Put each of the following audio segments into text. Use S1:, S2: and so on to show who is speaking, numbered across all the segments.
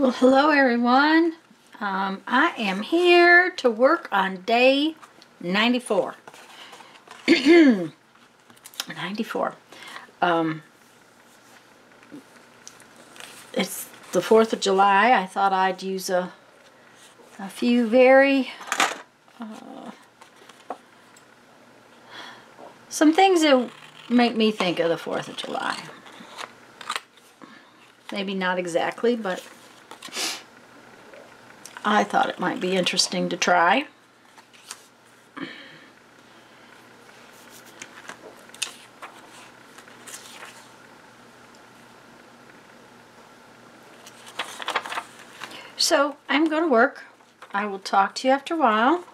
S1: Well, hello everyone. I am here to work on day 94. 94. It's the 4th of July. I thought I'd use a few very some things that make me think of the 4th of July. Maybe not exactly, but I thought it might be interesting to try. So I'm going to work. I will talk to you after a while.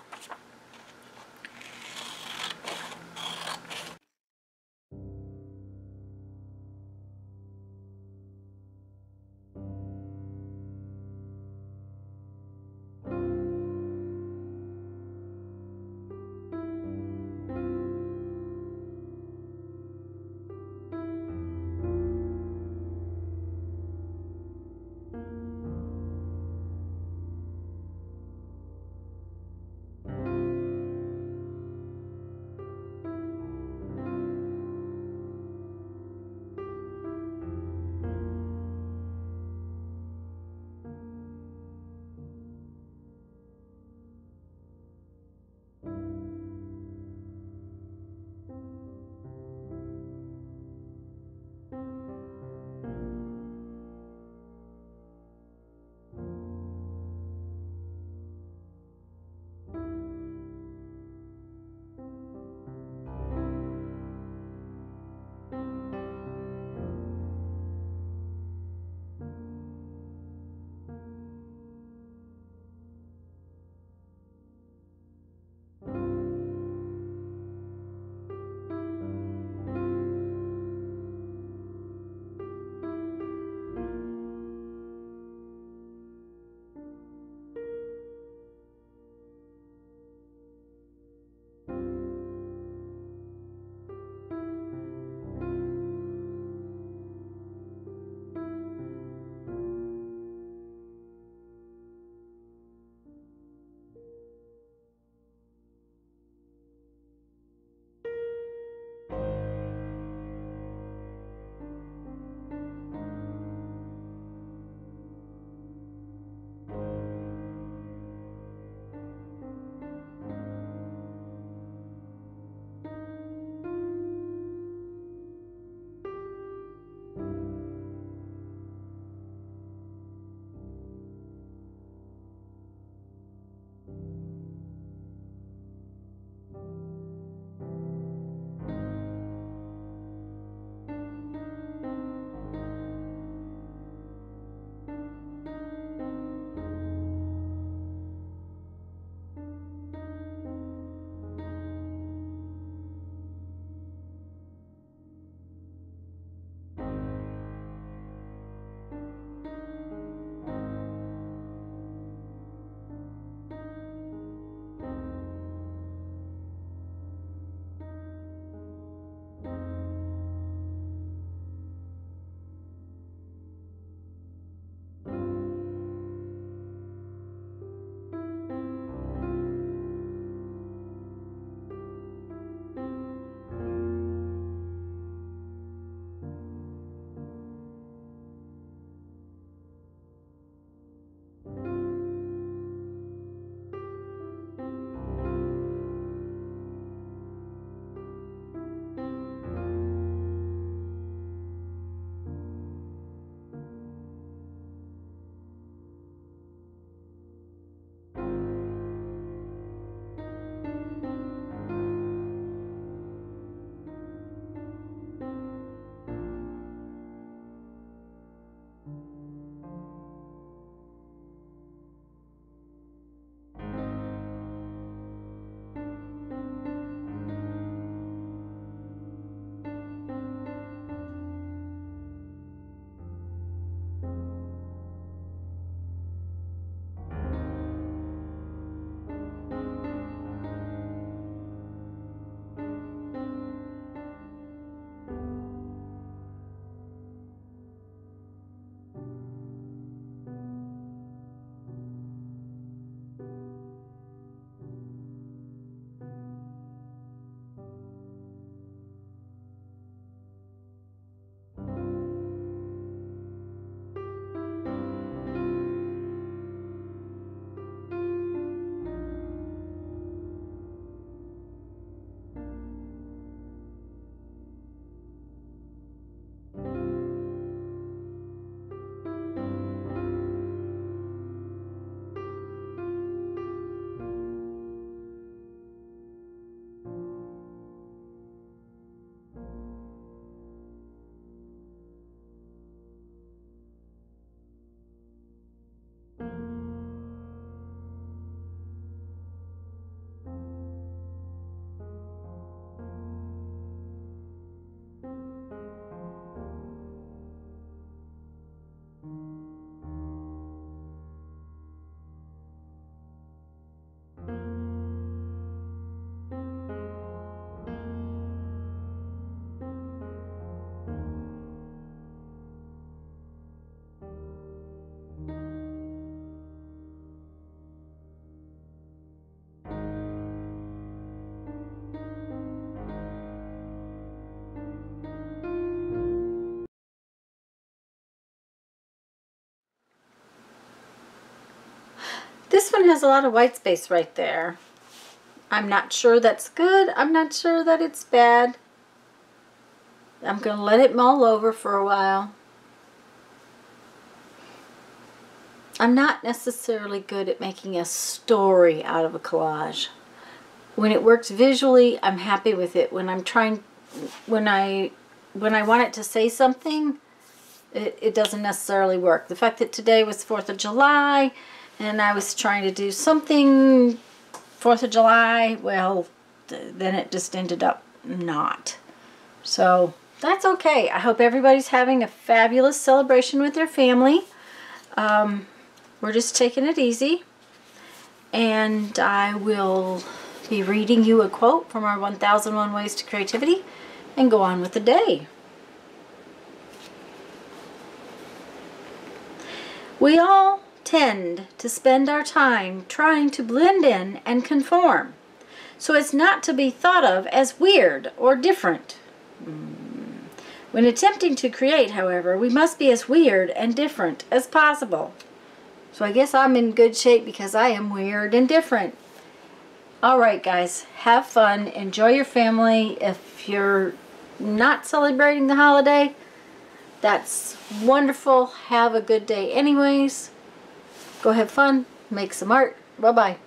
S1: one has a lot of white space right there. I'm not sure that's good. I'm not sure that it's bad. I'm going to let it mull over for a while. I'm not necessarily good at making a story out of a collage. When it works visually, I'm happy with it. When I'm trying, when I want it to say something, it doesn't necessarily work. The fact that today was 4th of July and I was trying to do something 4th of July, well, then it just ended up not. So that's okay. I hope everybody's having a fabulous celebration with their family. We're just taking it easy. And I will be reading you a quote from our 1001 Ways to Creativity and go on with the day. We all tend to spend our time trying to blend in and conform so as not to be thought of as weird or different. When attempting to create, however, we must be as weird and different as possible. So I guess I'm in good shape because I am weird and different. Alright guys, have fun, enjoy your family. If you're not celebrating the holiday, that's wonderful. Have a good day anyways. Go have fun, make some art. Bye-bye.